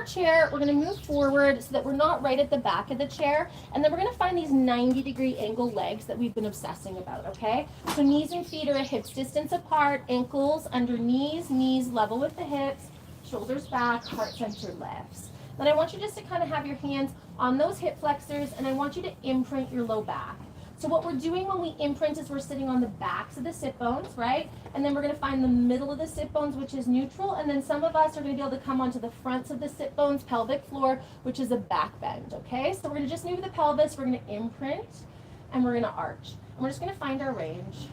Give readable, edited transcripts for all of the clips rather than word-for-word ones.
our chair, we're gonna move forward so that we're not right at the back of the chair. And then we're gonna find these 90-degree angle legs that we've been obsessing about, okay? So knees and feet are a hips distance apart, ankles under knees, knees level with the hips, shoulders back, heart center lifts. Then I want you just to kind of have your hands on those hip flexors, and I want you to imprint your low back. So what we're doing when we imprint is we're sitting on the backs of the sit bones, right? And then we're going to find the middle of the sit bones, which is neutral, and then some of us are going to be able to come onto the fronts of the sit bones, pelvic floor, which is a back bend, okay? So we're going to just move the pelvis, we're going to imprint, and we're going to arch. And we're just going to find our range.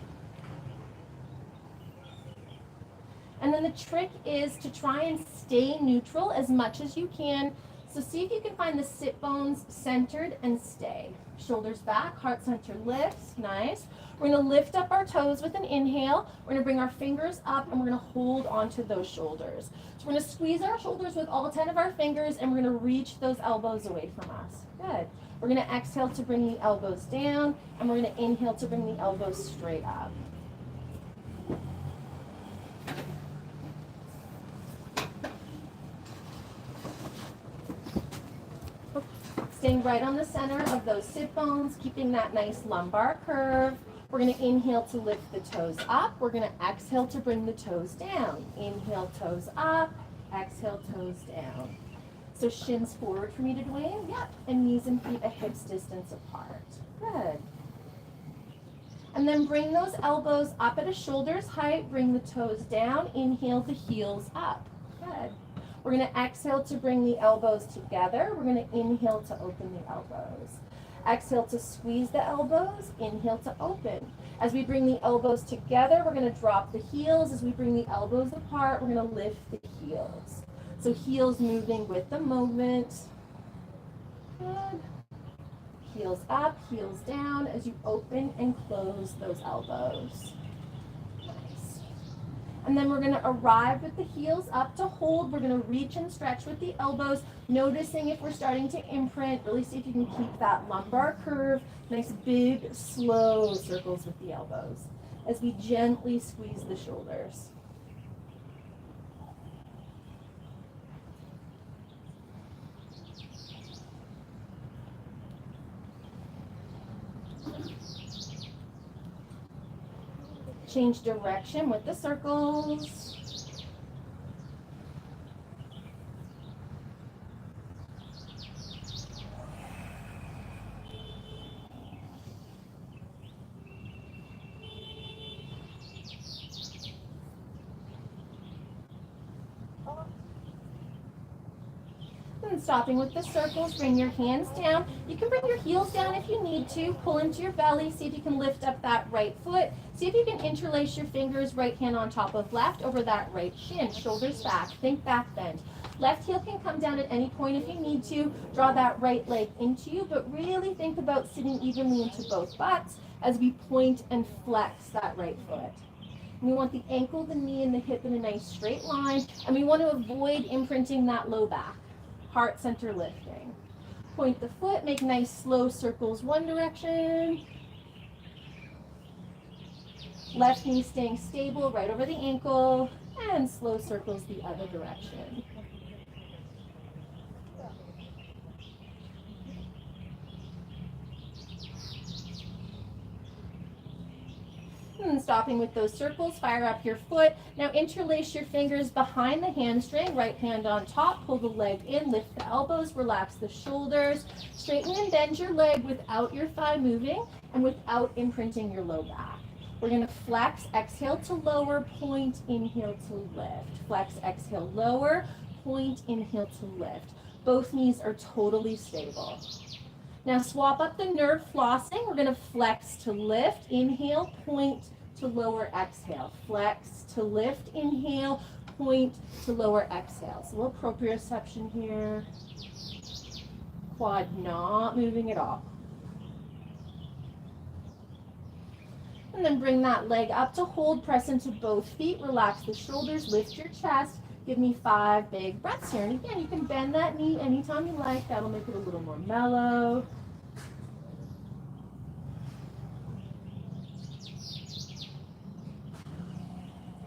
And then the trick is to try and stay neutral as much as you can. So see if you can find the sit bones centered and stay. Shoulders back, heart center lifts, nice. We're gonna lift up our toes with an inhale. We're gonna bring our fingers up and we're gonna hold onto those shoulders. So we're gonna squeeze our shoulders with all 10 of our fingers and we're gonna reach those elbows away from us. Good. We're gonna exhale to bring the elbows down and we're gonna inhale to bring the elbows straight up. Staying right on the center of those sit bones, keeping that nice lumbar curve. We're going to inhale to lift the toes up. We're going to exhale to bring the toes down. Inhale, toes up. Exhale, toes down. So shins forward for me to Dwayne. Yep. And knees and feet a hips distance apart. Good. And then bring those elbows up at a shoulder's height. Bring the toes down. Inhale the heels up. Good. We're going to exhale to bring the elbows together. We're going to inhale to open the elbows. Exhale to squeeze the elbows. Inhale to open. As we bring the elbows together, we're going to drop the heels. As we bring the elbows apart, we're going to lift the heels. So heels moving with the movement. Good. Heels up, heels down as you open and close those elbows. And then we're going to arrive with the heels up to hold. We're going to reach and stretch with the elbows, noticing if we're starting to imprint, really see if you can keep that lumbar curve, nice big, slow circles with the elbows as we gently squeeze the shoulders. Change direction with the circles. And stopping with the circles, bring your hands down. You can bring your heels down if you need to. Pull into your belly. See if you can lift up that right foot. See if you can interlace your fingers, right hand on top of left over that right shin. Shoulders back. Think back bend. Left heel can come down at any point if you need to. Draw that right leg into you, but really think about sitting evenly into both butts as we point and flex that right foot. We want the ankle, the knee, and the hip in a nice straight line, and we want to avoid imprinting that low back. Heart center lifting. Point the foot, make nice slow circles one direction. Left knee staying stable right over the ankle, and slow circles the other direction. And stopping with those circles, fire up your foot. Now interlace your fingers behind the hamstring, right hand on top, pull the leg in, lift the elbows, relax the shoulders, straighten and bend your leg without your thigh moving and without imprinting your low back. We're going to flex, exhale to lower, point, inhale to lift. Flex, exhale, lower, point, inhale to lift. Both knees are totally stable. Now swap up the nerve flossing. We're going to flex to lift, inhale, point to lower, exhale. Flex to lift, inhale, point to lower, exhale. So a little proprioception here. Quad not moving at all. And then bring that leg up to hold, press into both feet, relax the shoulders, lift your chest. Give me 5 big breaths here. And again, you can bend that knee anytime you like. That'll make it a little more mellow.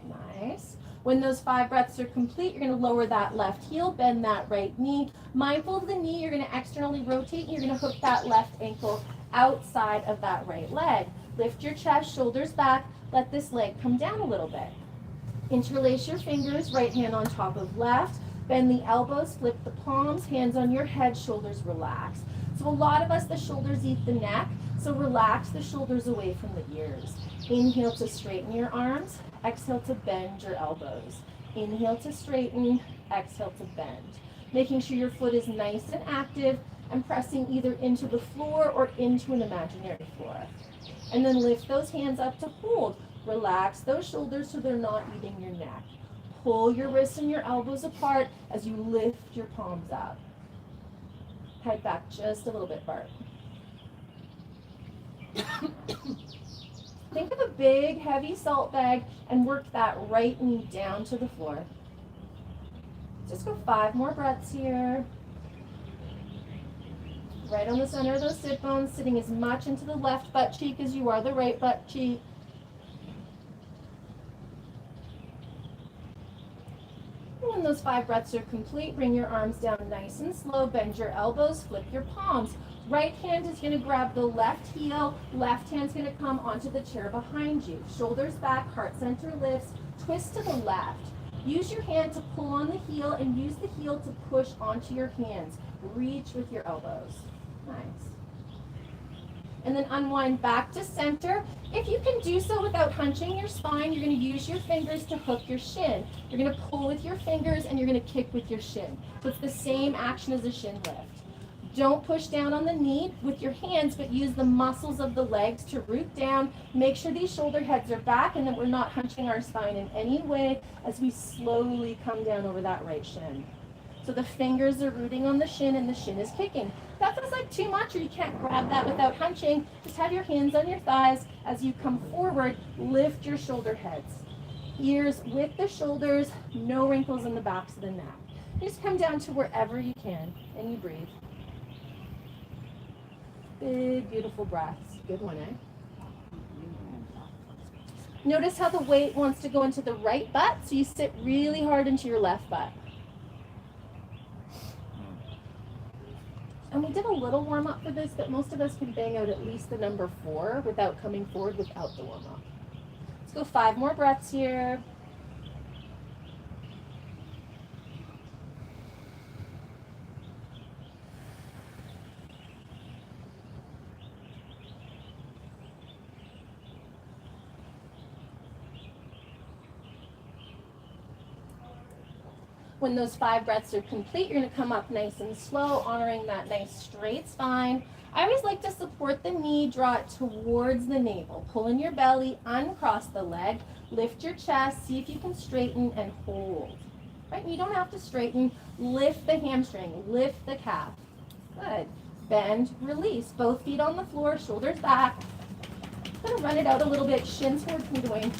Nice. When those 5 breaths are complete, you're going to lower that left heel, bend that right knee. Mindful of the knee, you're going to externally rotate, and you're going to hook that left ankle outside of that right leg. Lift your chest, shoulders back, let this leg come down a little bit. Interlace your fingers, right hand on top of left. Bend the elbows, flip the palms, hands on your head, shoulders relax. So a lot of us, the shoulders eat the neck, so relax the shoulders away from the ears. Inhale to straighten your arms, exhale to bend your elbows. Inhale to straighten, exhale to bend. Making sure your foot is nice and active and pressing either into the floor or into an imaginary floor. And then lift those hands up to hold. Relax those shoulders so they're not eating your neck. Pull your wrists and your elbows apart as you lift your palms up. Head back just a little bit, Bart. Think of a big, heavy salt bag and work that right knee down to the floor. Just go 5 more breaths here. Right on the center of those sit bones, sitting as much into the left butt cheek as you are the right butt cheek. When those 5 breaths are complete, bring your arms down nice and slow, bend your elbows, flip your palms. Right hand is going to grab the left heel, left hand's going to come onto the chair behind you. Shoulders back, heart center lifts, twist to the left. Use your hand to pull on the heel and use the heel to push onto your hands. Reach with your elbows. Nice. And then unwind back to center. If you can do so without hunching your spine, you're going to use your fingers to hook your shin. You're going to pull with your fingers and you're going to kick with your shin. So it's the same action as a shin lift. Don't push down on the knee with your hands, but use the muscles of the legs to root down. Make sure these shoulder heads are back and that we're not hunching our spine in any way as we slowly come down over that right shin. So the fingers are rooting on the shin and the shin is kicking. If that feels like too much or you can't grab that without hunching, just have your hands on your thighs. As you come forward, lift your shoulder heads. Ears with the shoulders, no wrinkles in the backs of the neck. Just come down to wherever you can and you breathe. Big, beautiful breaths. Good one, eh? Notice how the weight wants to go into the right butt, so you sit really hard into your left butt. And we did a little warm-up for this, but most of us can bang out at least the number 4 without coming forward without the warm-up. Let's go 5 more breaths here. When those 5 breaths are complete, you're going to come up nice and slow, honoring that nice straight spine. I always like to support the knee, draw it towards the navel. Pull in your belly, uncross the leg, lift your chest, see if you can straighten and hold. Right? You don't have to straighten. Lift the hamstring, lift the calf. Good. Bend, release. Both feet on the floor, shoulders back. I'm going to run it out a little bit, shins forward, feet away.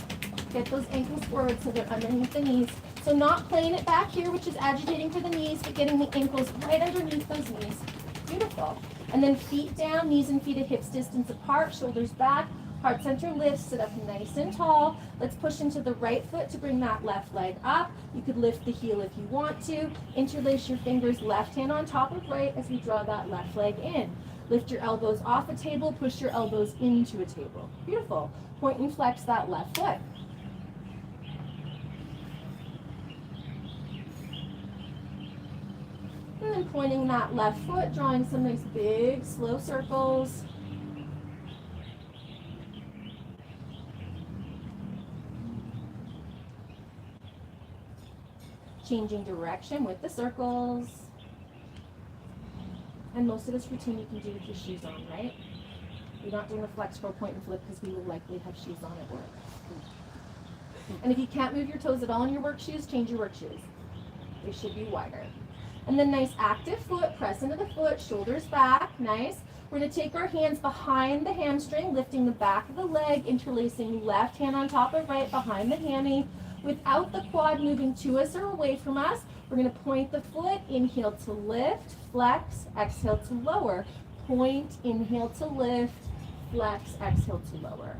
Get those ankles forward so they're underneath the knees. So not playing it back here, which is agitating for the knees, but getting the ankles right underneath those knees. Beautiful. And then feet down, knees and feet at hips distance apart, shoulders back, heart center lifts, sit up nice and tall. Let's push into the right foot to bring that left leg up. You could lift the heel if you want to. Interlace your fingers, left hand on top of right as we draw that left leg in. Lift your elbows off a table, push your elbows into a table. Beautiful. Point and flex that left foot. And then pointing that left foot, drawing some nice big, slow circles. Changing direction with the circles. And most of this routine you can do with your shoes on, right? You're not doing a flex, roll, point, and flip because we will likely have shoes on at work. And if you can't move your toes at all in your work shoes, change your work shoes. They should be wider. And then nice active foot, press into the foot, shoulders back, nice. We're going to take our hands behind the hamstring, lifting the back of the leg, interlacing left hand on top of right behind the hammy. Without the quad moving to us or away from us, we're going to point the foot, inhale to lift, flex, exhale to lower. Point, inhale to lift, flex, exhale to lower.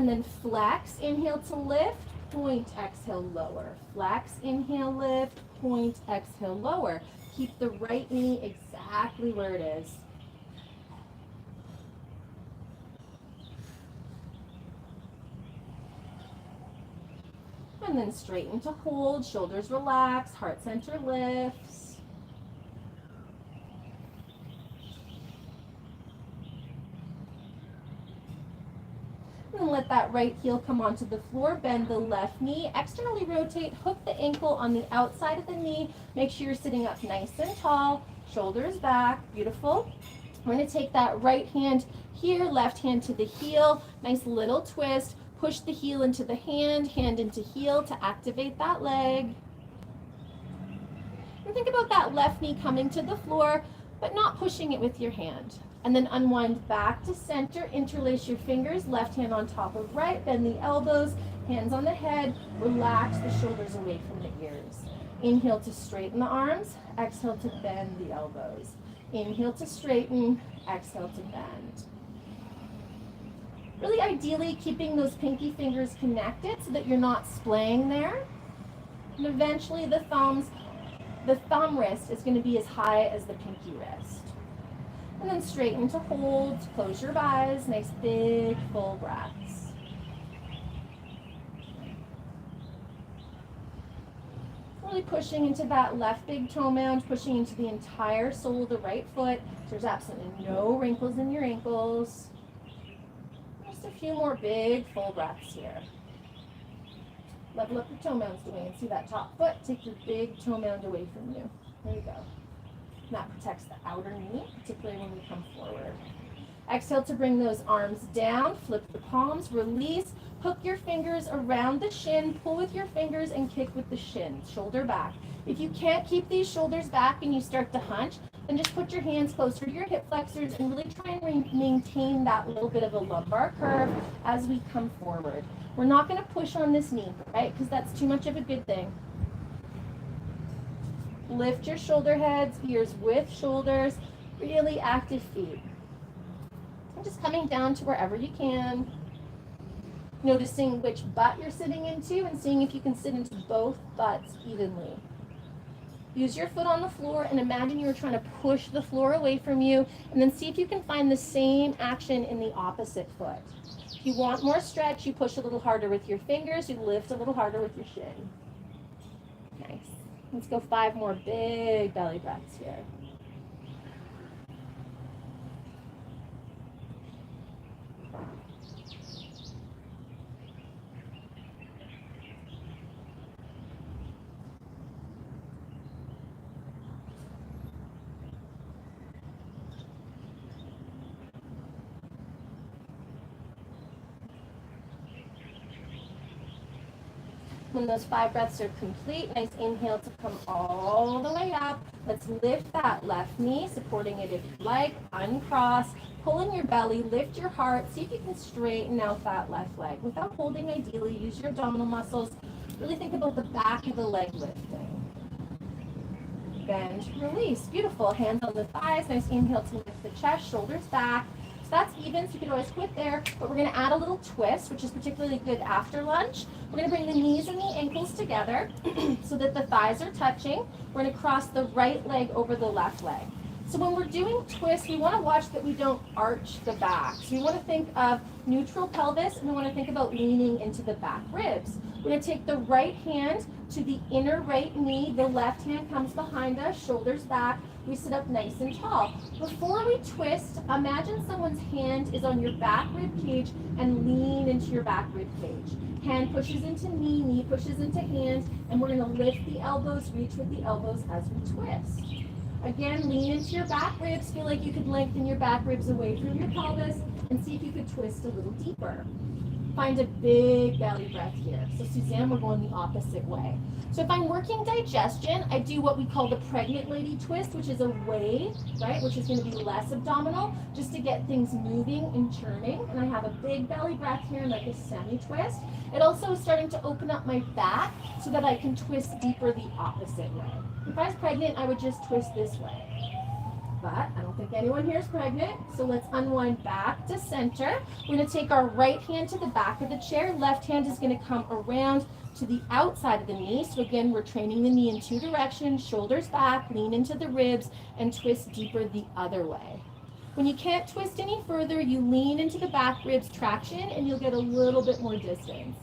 And then flex, inhale to lift, point, exhale, lower. Flex, inhale, lift, point, exhale, lower. Keep the right knee exactly where it is. And then straighten to hold, shoulders relax, heart center lifts. And then let that right heel come onto the floor, bend the left knee, externally rotate, hook the ankle on the outside of the knee. Make sure you're sitting up nice and tall, shoulders back, beautiful. We're gonna take that right hand here, left hand to the heel, nice little twist. Push the heel into the hand, hand into heel to activate that leg. And think about that left knee coming to the floor, but not pushing it with your hand. And then unwind back to center, interlace your fingers, left hand on top of right, bend the elbows, hands on the head, relax the shoulders away from the ears. Inhale to straighten the arms, exhale to bend the elbows. Inhale to straighten, exhale to bend. Really ideally keeping those pinky fingers connected so that you're not splaying there. And eventually the thumb wrist is going to be as high as the pinky wrist. And then straighten to hold, close your eyes, nice big full breaths. Really pushing into that left big toe mound, pushing into the entire sole of the right foot. So there's absolutely no wrinkles in your ankles. A few more big full breaths here. Level up your toe mounds doing and see that top foot. Take your big toe mound away from you. There you go. And that protects the outer knee, particularly when we come forward. Exhale to bring those arms down. Flip the palms. Release. Hook your fingers around the shin. Pull with your fingers and kick with the shin. Shoulder back. If you can't keep these shoulders back and you start to hunch, then just put your hands closer to your hip flexors and really try and maintain that little bit of a lumbar curve as we come forward. We're not going to push on this knee, right? Because that's too much of a good thing. Lift your shoulder heads, ears with shoulders, really active feet. And just coming down to wherever you can. Noticing which butt you're sitting into and seeing if you can sit into both butts evenly. Use your foot on the floor and imagine you're trying to push the floor away from you, and then see if you can find the same action in the opposite foot. If you want more stretch, you push a little harder with your fingers, you lift a little harder with your shin. Nice. Let's go 5 more big belly breaths here. When those 5 breaths are complete, nice inhale to come all the way up. Let's lift that left knee, supporting it if you like. Uncross, pull in your belly, lift your heart. See if you can straighten out that left leg. Without holding, ideally, use your abdominal muscles. Really think about the back of the leg lifting. Bend, release. Beautiful. Hands on the thighs. Nice inhale to lift the chest, shoulders back. So that's even, so you can always quit there, but we're going to add a little twist, which is particularly good after lunch. We're going to bring the knees and the ankles together so that the thighs are touching. We're going to cross the right leg over the left leg. So when we're doing twists, we want to watch that we don't arch the back. So we want to think of neutral pelvis, and we want to think about leaning into the back ribs. We're going to take the right hand to the inner right knee. The left hand comes behind us, shoulders back. We sit up nice and tall. Before we twist, imagine someone's hand is on your back rib cage and lean into your back rib cage. Hand pushes into knee, knee pushes into hand, and we're going to lift the elbows, reach with the elbows as we twist. Again, lean into your back ribs. Feel like you could lengthen your back ribs away from your pelvis and see if you could twist a little deeper. Find a big belly breath here. So Suzanne, we're going the opposite way. So if I'm working digestion, I do what we call the pregnant lady twist, which is a wave, right? Which is going to be less abdominal, just to get things moving and churning. And I have a big belly breath here, like a semi-twist. It also is starting to open up my back so that I can twist deeper the opposite way. If I was pregnant, I would just twist this way. but I don't think anyone here is pregnant. So let's unwind back to center. We're going to take our right hand to the back of the chair. Left hand is going to come around to the outside of the knee. So again, we're training the knee in two directions, shoulders back, lean into the ribs, and twist deeper the other way. When you can't twist any further, you lean into the back ribs traction and you'll get a little bit more distance.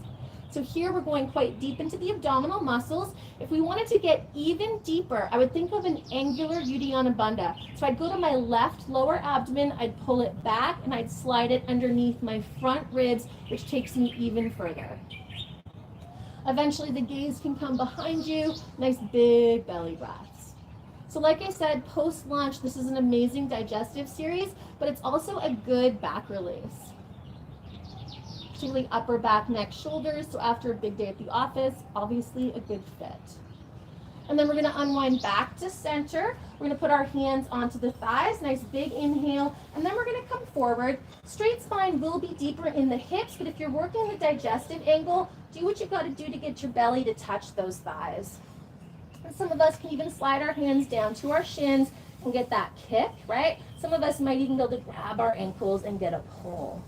So here we're going quite deep into the abdominal muscles. If we wanted to get even deeper, I would think of an angular Uddiyana Bandha. So I'd go to my left lower abdomen, I'd pull it back, and I'd slide it underneath my front ribs, which takes me even further. Eventually the gaze can come behind you, nice big belly breaths. So like I said, post-lunch, this is an amazing digestive series, but it's also a good back release. Particularly upper back, neck, shoulders. So after a big day at the office, obviously a good fit. And then we're going to unwind back to center. We're going to put our hands onto the thighs, nice big inhale, and then we're going to come forward. Straight spine will be deeper in the hips, but if you're working the digestive angle, do what you got to do to get your belly to touch those thighs. And some of us can even slide our hands down to our shins and get that kick, right? Some of us might even be able to grab our ankles and get a pull.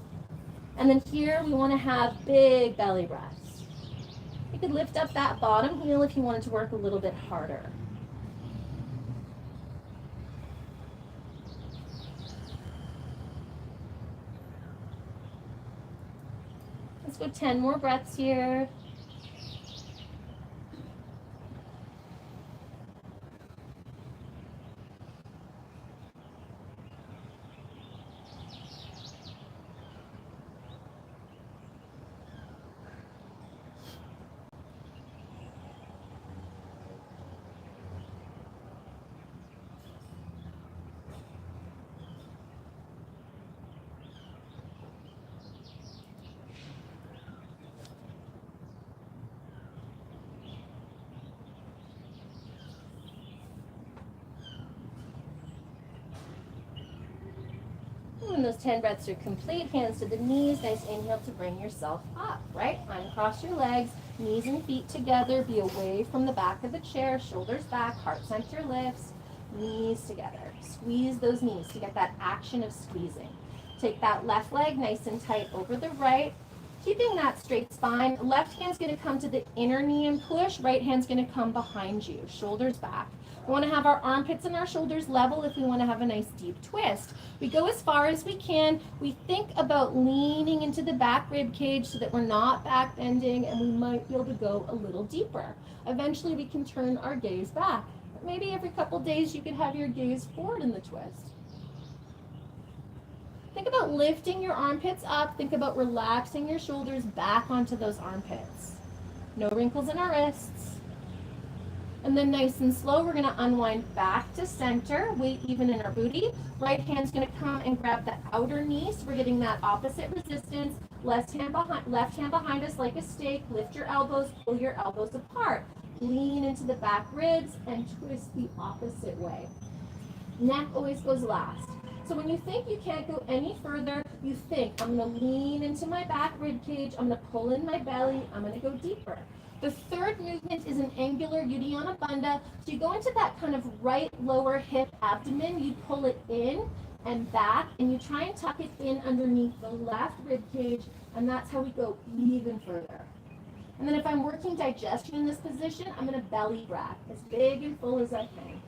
And then here we want to have big belly breaths. You could lift up that bottom heel if you wanted to work a little bit harder. Let's go 10 more breaths here. When those 10 breaths are complete, hands to the knees, nice inhale to bring yourself up, right? Uncross your legs, knees and feet together, be away from the back of the chair, shoulders back, heart center lifts, knees together. Squeeze those knees to get that action of squeezing. Take that left leg nice and tight over the right, keeping that straight spine. Left hand's gonna come to the inner knee and push, right hand's gonna come behind you, shoulders back. We want to have our armpits and our shoulders level if we want to have a nice deep twist. We go as far as we can. We think about leaning into the back rib cage so that we're not back bending, and we might be able to go a little deeper. Eventually we can turn our gaze back. Maybe every couple days you could have your gaze forward in the twist. Think about lifting your armpits up. Think about relaxing your shoulders back onto those armpits. No wrinkles in our wrists. And then nice and slow, we're going to unwind back to center, weight even in our booty. Right hand's going to come and grab the outer knee, so we're getting that opposite resistance. Left hand behind us like a stake. Lift your elbows, pull your elbows apart. Lean into the back ribs and twist the opposite way. Neck always goes last. So when you think you can't go any further, you think, I'm going to lean into my back rib cage, I'm going to pull in my belly, I'm going to go deeper. The third movement is an angular Uddiyana Bandha. So you go into that kind of right lower hip abdomen, you pull it in and back, and you try and tuck it in underneath the left rib cage, and that's how we go even further. And then if I'm working digestion in this position, I'm going to belly breath, as big and full as I can.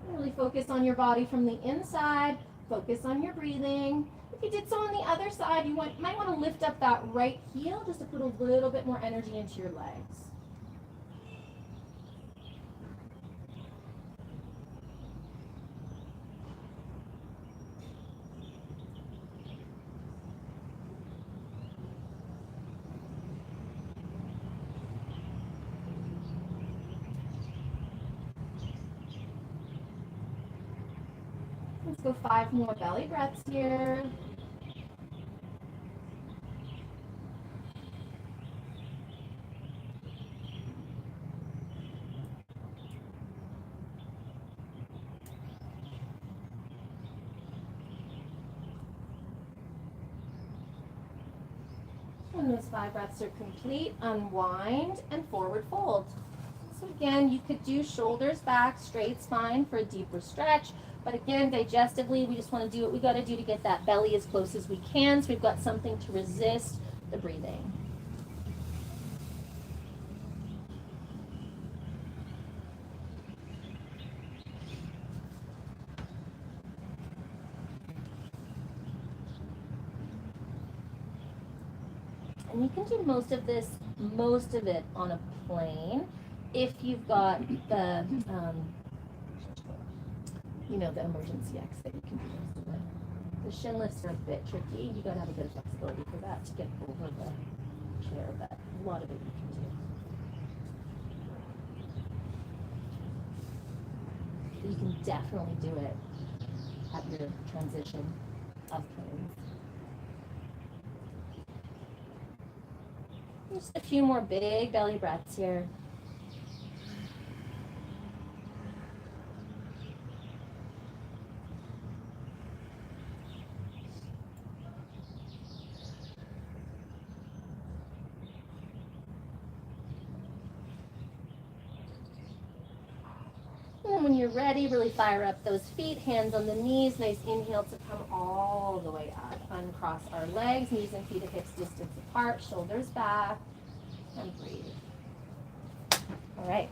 Really focus on your body from the inside. Focus on your breathing. If you did so on the other side, you might want to lift up that right heel just to put a little bit more energy into your legs. Let's go 5 more belly breaths here. When those 5 breaths are complete, unwind and forward fold. So again, you could do shoulders back, straight spine for a deeper stretch. But again, digestively, we just want to do what we got to do to get that belly as close as we can, so we've got something to resist the breathing. And you can do most of it on a plane if you've got the, the emergency exit. You can do most of it. The shin lifts are a bit tricky. You gotta have a bit of flexibility for that to get over the chair, but a lot of it you can do. You can definitely do it at your transition of planes. Just a few more big belly breaths here. And when you're ready, really fire up those feet, hands on the knees. Nice inhale to come all the way up. Uncross our legs, knees and feet at hips distance apart, shoulders back, and breathe. All right.